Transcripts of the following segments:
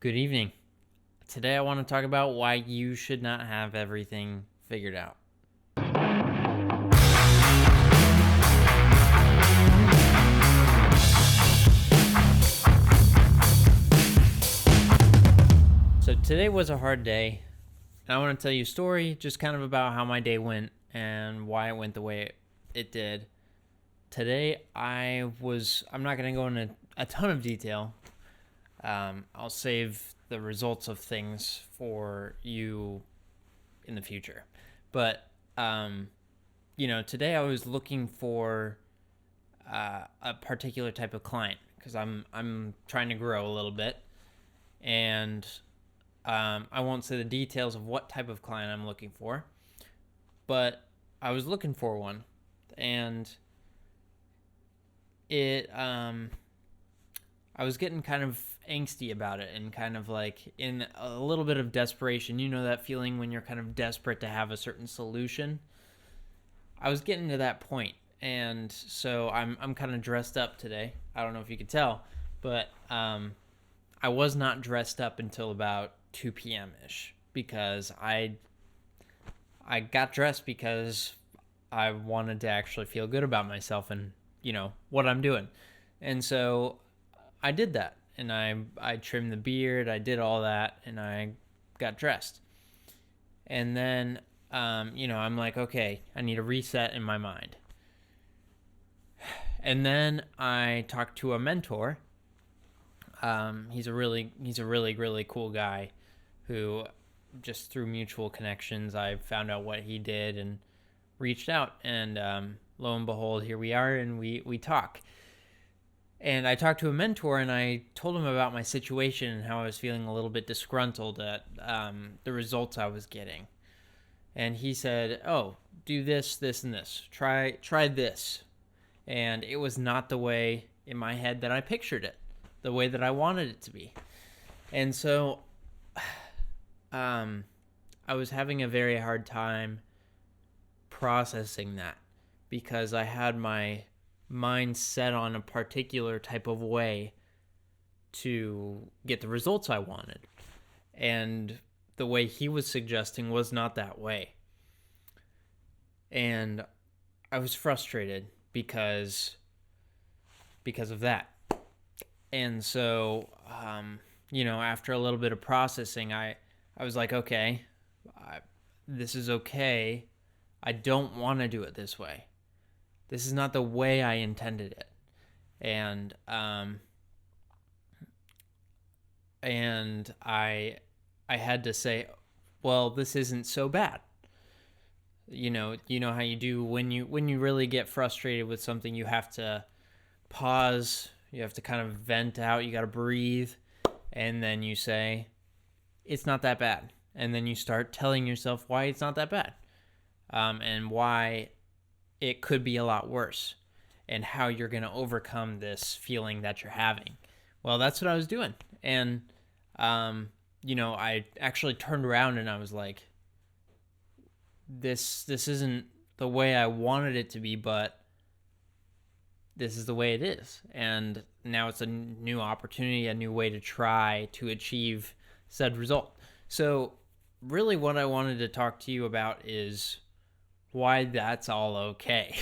Good evening. Today I want to talk about why you should not have everything figured out. So today was a hard day, and I want to tell you a story just kind of about how my day went and why it went the way it did. Today I'm not going to go into a ton of detail. I'll save the results of things for you in the future. But, today I was looking for a particular type of client because I'm trying to grow a little bit. And I won't say the details of what type of client I'm looking for, but I was looking for one. And I was getting kind of angsty about it and kind of like in a little bit of desperation. You know that feeling when you're kind of desperate to have a certain solution? I was getting to that point, and so I'm kind of dressed up today. I don't know if you could tell, but I was not dressed up until about 2 p.m. ish because I got dressed because I wanted to actually feel good about myself and what I'm doing. And so I did that, and I trimmed the beard, I did all that, and I got dressed. And then I'm like, okay, I need a reset in my mind. And then I talked to a mentor. He's a really cool guy who, just through mutual connections, I found out what he did and reached out. And lo and behold, here we are, and we talk. And I talked to a mentor, and I told him about my situation and how I was feeling a little bit disgruntled at the results I was getting. And he said, "Oh, do this, this, and this. Try this." And it was not the way in my head that I pictured it, the way that I wanted it to be. And so I was having a very hard time processing that because I had my mind set on a particular type of way to get the results I wanted. And the way he was suggesting was not that way. And I was frustrated because of that. And so, after a little bit of processing, I was like, okay, this is okay. I don't want to do it this way. This is not the way I intended it. And I had to say, well, this isn't so bad. You know how you do when you really get frustrated with something, you have to pause, you have to kind of vent out, you got to breathe, and then you say, it's not that bad. And then you start telling yourself why it's not that bad, and why it could be a lot worse, and how you're going to overcome this feeling that you're having. Well, that's what I was doing. And, I actually turned around and I was like, this isn't the way I wanted it to be, but this is the way it is. And now it's a new opportunity, a new way to try to achieve said result. So really what I wanted to talk to you about is why that's all okay.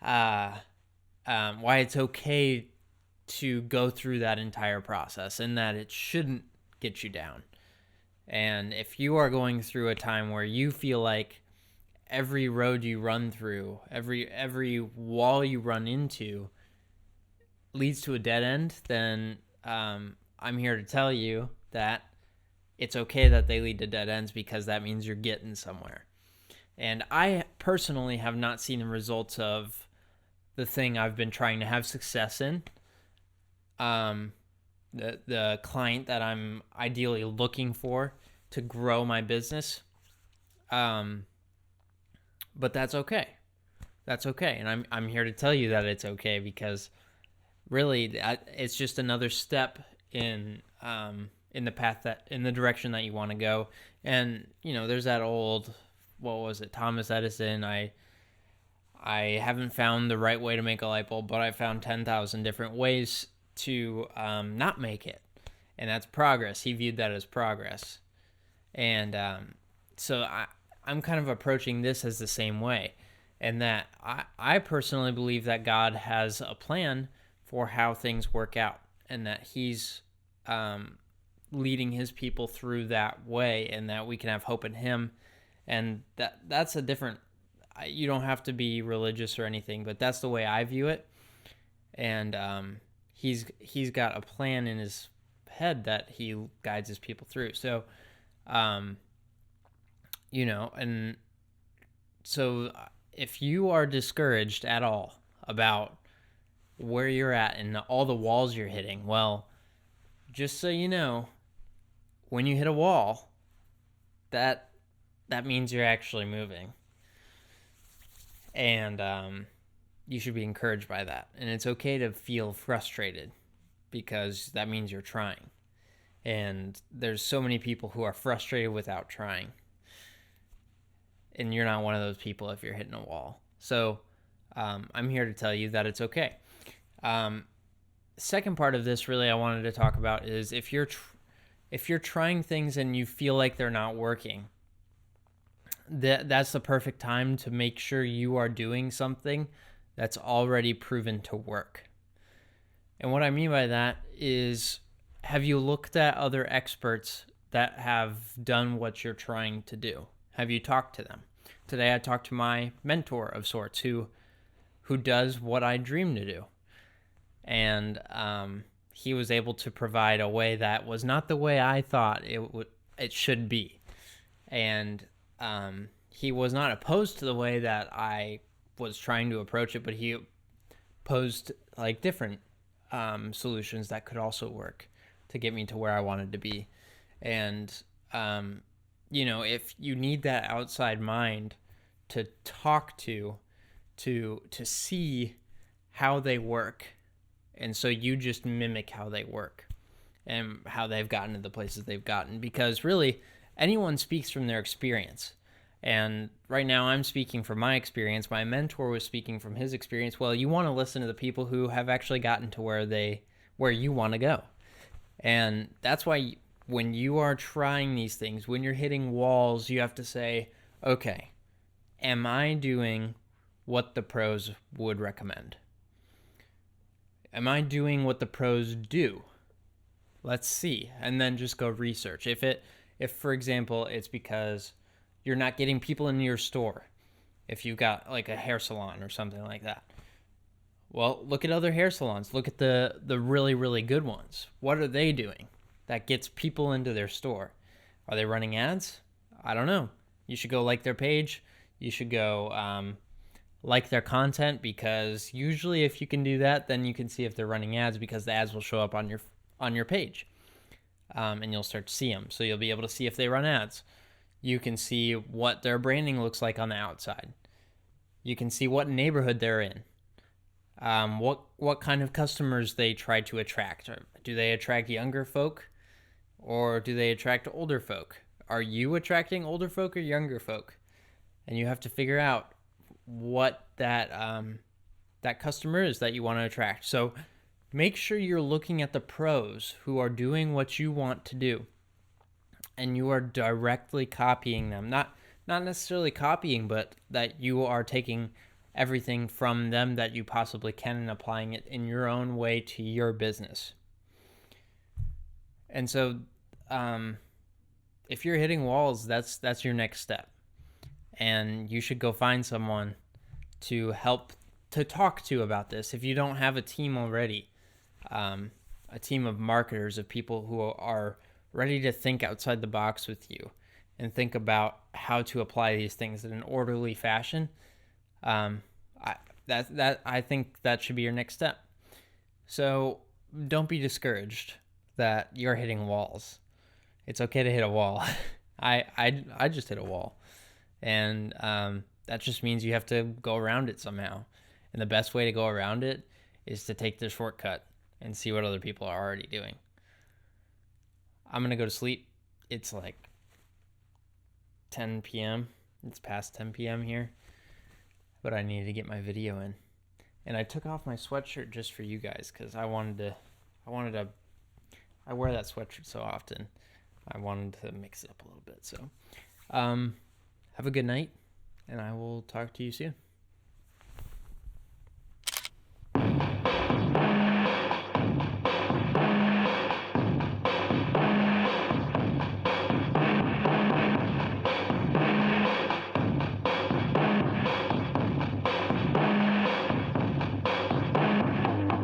Why it's okay to go through that entire process and that it shouldn't get you down. And if you are going through a time where you feel like every road you run through, every wall you run into leads to a dead end, then I'm here to tell you that it's okay that they lead to dead ends, because that means you're getting somewhere. And I personally have not seen the results of the thing I've been trying to have success in. The client that I'm ideally looking for to grow my business. But that's okay. That's okay. And I'm here to tell you that it's okay, because really it's just another step in the path in the direction that you want to go. And, there's that old, what was it? Thomas Edison. I haven't found the right way to make a light bulb, but I found 10,000 different ways to not make it. and that's progress. He viewed that as progress. And so I'm kind of approaching this as the same way, and that I personally believe that God has a plan for how things work out, and that he's leading his people through that way, and that we can have hope in him. And that's a different, you don't have to be religious or anything, but that's the way I view it. And he's got a plan in his head that he guides his people through. So and so if you are discouraged at all about where you're at and all the walls you're hitting, well, just so you know, when you hit a wall, that means you're actually moving. And you should be encouraged by that. And it's okay to feel frustrated, because that means you're trying. And there's so many people who are frustrated without trying. And you're not one of those people if you're hitting a wall. So I'm here to tell you that it's okay. Second part of this, really, I wanted to talk about is if you're trying things and you feel like they're not working, that's the perfect time to make sure you are doing something that's already proven to work. And what I mean by that is, have you looked at other experts that have done what you're trying to do? Have you talked to them? Today I talked to my mentor of sorts who does what I dream to do. And he was able to provide a way that was not the way I thought it should be. And he was not opposed to the way that I was trying to approach it, but he posed like different solutions that could also work to get me to where I wanted to be. And if you need that outside mind to talk to see how they work, and so you just mimic how they work and how they've gotten to the places they've gotten, because really anyone speaks from their experience. And right now I'm speaking from my experience. My mentor was speaking from his experience. Well, you want to listen to the people who have actually gotten to where you want to go. And that's why when you are trying these things, when you're hitting walls, you have to say, okay, am I doing what the pros would recommend? Am I doing what the pros do? Let's see. And then just go research. If for example, it's because you're not getting people into your store, if you've got like a hair salon or something like that, well, look at other hair salons. Look at the really, really good ones. What are they doing that gets people into their store? Are they running ads? I don't know. You should go like their page. You should go like their content, because usually if you can do that, then you can see if they're running ads, because the ads will show up on your page, and you'll start to see them. So you'll be able to see if they run ads. You can see what their branding looks like on the outside. You can see what neighborhood they're in. What kind of customers they try to attract. Do they attract younger folk, or do they attract older folk? Are you attracting older folk or younger folk? And you have to figure out what that customer is that you want to attract. So make sure you're looking at the pros who are doing what you want to do, and you are directly copying them. Not necessarily copying, but that you are taking everything from them that you possibly can and applying it in your own way to your business. And so if you're hitting walls, that's your next step. And you should go find someone to help to talk to about this. If you don't have a team already, a team of marketers, of people who are ready to think outside the box with you and think about how to apply these things in an orderly fashion, I think that should be your next step. So don't be discouraged that you're hitting walls. It's okay to hit a wall. I just hit a wall, and that just means you have to go around it somehow. And the best way to go around it is to take the shortcut and see what other people are already doing. I'm gonna go to sleep. It's like 10 p.m. It's past 10 p.m. here, but I needed to get my video in. And I took off my sweatshirt just for you guys, because I wanted to I wear that sweatshirt so often. I wanted to mix it up a little bit. So, have a good night, and I will talk to you soon.